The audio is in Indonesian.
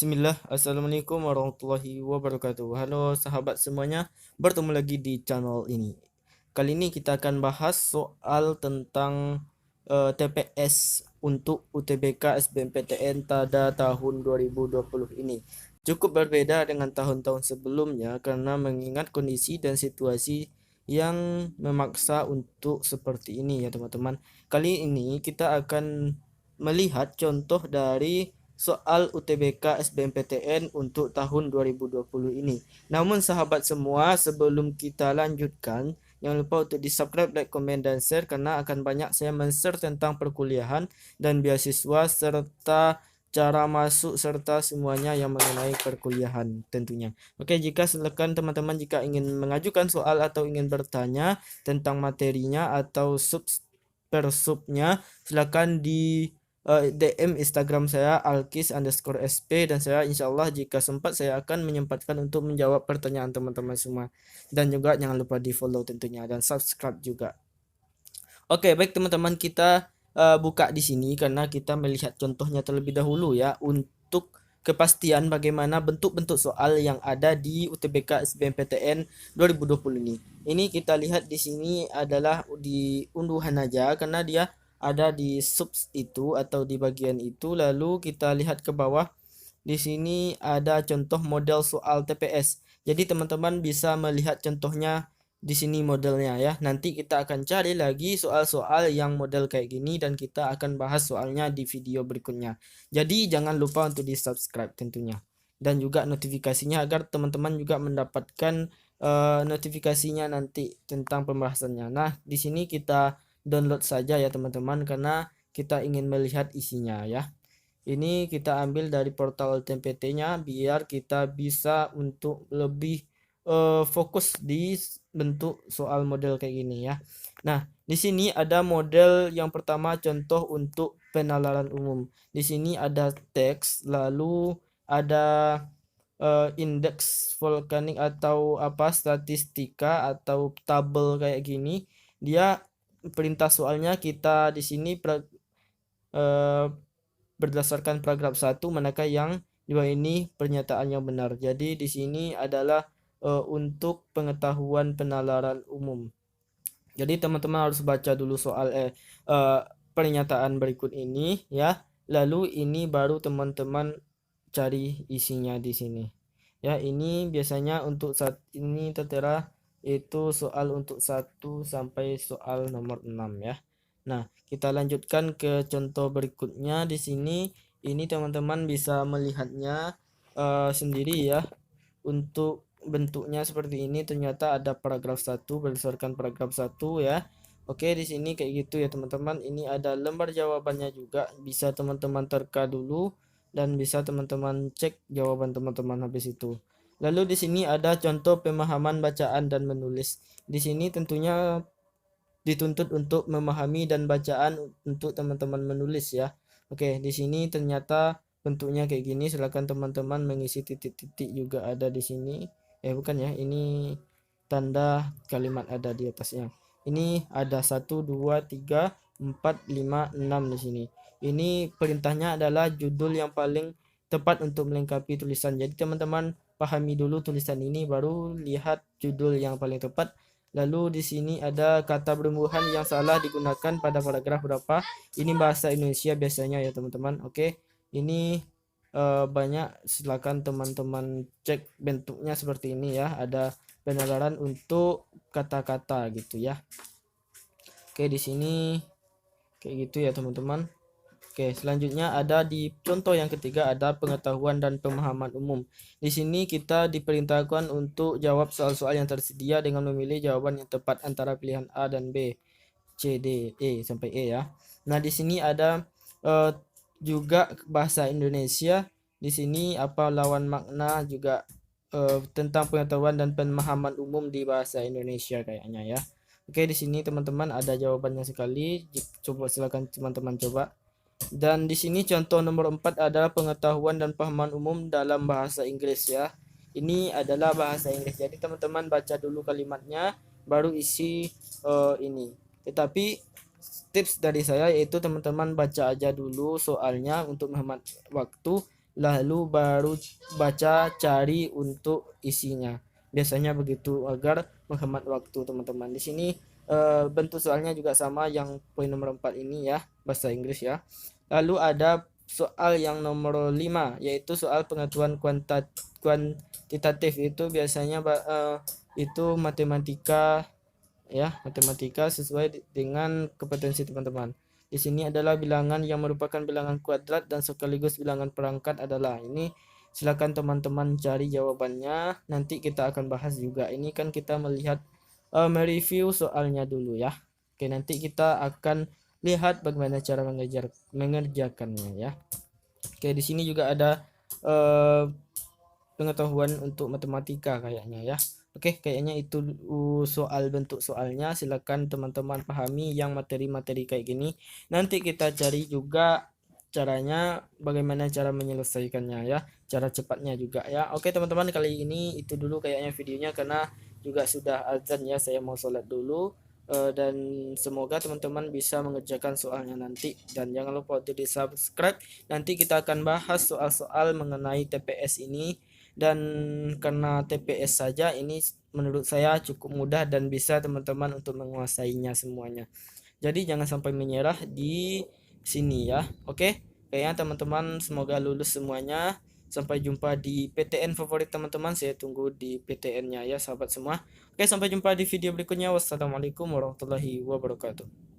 Bismillah, Assalamualaikum warahmatullahi wabarakatuh. Halo sahabat semuanya, bertemu lagi di channel ini. Kali ini kita akan bahas soal tentang TPS untuk UTBK SBMPTN pada tahun 2020 ini. Cukup berbeda dengan tahun-tahun sebelumnya karena mengingat kondisi dan situasi yang memaksa untuk seperti ini ya teman-teman. Kali ini kita akan melihat contoh dari soal UTBK SBMPTN untuk tahun 2020 ini. Namun sahabat semua, sebelum kita lanjutkan, jangan lupa untuk di-subscribe, like, komen, dan share karena akan banyak saya men-share tentang perkuliahan dan beasiswa serta cara masuk serta semuanya yang mengenai perkuliahan tentunya. Oke, silakan teman-teman jika ingin mengajukan soal atau ingin bertanya tentang materinya atau per subnya, silakan di DM Instagram saya alkis_sp dan saya insya Allah jika sempat saya akan menyempatkan untuk menjawab pertanyaan teman-teman semua, dan juga jangan lupa di follow tentunya dan subscribe juga. Oke, baik teman-teman, kita buka di sini karena kita melihat contohnya terlebih dahulu ya untuk kepastian bagaimana bentuk-bentuk soal yang ada di UTBK SBMPTN 2020 ini. Ini kita lihat di sini adalah di unduhan aja karena dia ada di subs itu atau di bagian itu. Lalu kita lihat ke bawah. Di sini ada contoh model soal TPS. Jadi teman-teman bisa melihat contohnya di sini modelnya ya. Nanti kita akan cari lagi soal-soal yang model kayak gini dan kita akan bahas soalnya di video berikutnya. Jadi jangan lupa untuk di-subscribe tentunya. Dan juga notifikasinya agar teman-teman juga mendapatkan notifikasinya nanti tentang pembahasannya. Nah, di sini kita download saja ya teman-teman karena kita ingin melihat isinya ya. Ini kita ambil dari portal TMPT-nya biar kita bisa untuk lebih fokus di bentuk soal model kayak gini ya. Nah, di sini ada model yang pertama contoh untuk penalaran umum. Di sini ada teks, lalu ada indeks volkanik atau apa statistika atau tabel kayak gini. Dia perintah soalnya kita di sini eh, berdasarkan paragraf 1 manakah yang dua ini pernyataan yang benar. Jadi di sini adalah untuk pengetahuan penalaran umum. Jadi teman-teman harus baca dulu soal pernyataan berikut ini ya. Lalu ini baru teman-teman cari isinya di sini. Ya, ini biasanya untuk saat ini tertera itu soal untuk 1 sampai soal nomor 6 ya. Nah, kita lanjutkan ke contoh berikutnya di sini. Ini teman-teman bisa melihatnya sendiri ya. Untuk bentuknya seperti ini ternyata ada paragraf 1 berdasarkan paragraf 1 ya. Oke, di sini kayak gitu ya teman-teman. Ini ada lembar jawabannya juga. Bisa teman-teman terka dulu dan bisa teman-teman cek jawaban teman-teman habis itu. Lalu di sini ada contoh pemahaman bacaan dan menulis. Di sini tentunya dituntut untuk memahami dan bacaan untuk teman-teman menulis ya. Oke, di sini ternyata bentuknya kayak gini. Silakan teman-teman mengisi titik-titik juga ada di sini. Bukan ya, ini tanda kalimat ada di atasnya. Ini ada 1, 2, 3, 4, 5, 6 di sini. Ini perintahnya adalah judul yang paling tepat untuk melengkapi tulisan. Jadi teman-teman pahami dulu tulisan ini baru lihat judul yang paling tepat. Lalu di sini ada kata berhubungan yang salah digunakan pada paragraf berapa. Ini bahasa Indonesia biasanya ya teman-teman. Oke, ini banyak. Silakan teman-teman cek bentuknya seperti ini ya. Ada penalaran untuk kata-kata gitu ya. Oke, di sini kayak gitu ya teman-teman. Oke, selanjutnya ada di contoh yang ketiga ada pengetahuan dan pemahaman umum. Di sini kita diperintahkan untuk jawab soal-soal yang tersedia dengan memilih jawaban yang tepat antara pilihan A dan B, C, D, E sampai E ya. Nah, di sini ada juga bahasa Indonesia. Di sini apa lawan makna juga tentang pengetahuan dan pemahaman umum di bahasa Indonesia kayaknya ya. Oke, di sini teman-teman ada jawabannya sekali. Coba silakan teman-teman coba. Dan di sini contoh nomor 4 adalah pengetahuan dan pemahaman umum dalam bahasa Inggris ya. Ini adalah bahasa Inggris. Jadi teman-teman baca dulu kalimatnya baru isi ini. Tetapi tips dari saya yaitu teman-teman baca aja dulu soalnya untuk menghemat waktu lalu baru baca cari untuk isinya. Biasanya begitu agar menghemat waktu teman-teman. Di sini bentuk soalnya juga sama yang poin nomor 4 ini ya, bahasa Inggris ya. Lalu ada soal yang nomor 5 yaitu soal pengetahuan kuantitatif. Itu biasanya itu matematika ya, matematika sesuai dengan kompetensi teman-teman. Di sini adalah bilangan yang merupakan bilangan kuadrat dan sekaligus bilangan perangkat adalah ini. Silakan teman-teman cari jawabannya. Nanti kita akan bahas juga. Ini kan kita melihat mereview soalnya dulu ya. Oke, nanti kita akan lihat bagaimana cara mengerjakannya ya. Oke, di sini juga ada pengetahuan untuk matematika kayaknya ya. Oke, kayaknya itu soal bentuk soalnya. Silakan teman-teman pahami yang materi-materi kayak gini. Nanti kita cari juga caranya bagaimana cara menyelesaikannya ya. Cara cepatnya juga ya. Oke, teman-teman, kali ini itu dulu kayaknya videonya karena juga sudah azan ya. Saya mau sholat dulu. Dan semoga teman-teman bisa mengerjakan soalnya nanti dan jangan lupa untuk di subscribe. Nanti kita akan bahas soal-soal mengenai TPS ini dan karena TPS saja ini menurut saya cukup mudah dan bisa teman-teman untuk menguasainya semuanya. Jadi jangan sampai menyerah di sini ya. Oke, kayaknya teman-teman semoga lulus semuanya. Sampai jumpa di PTN favorit teman-teman. Saya tunggu di PTN-nya ya sahabat semua. Oke, sampai jumpa di video berikutnya. Wassalamualaikum warahmatullahi wabarakatuh.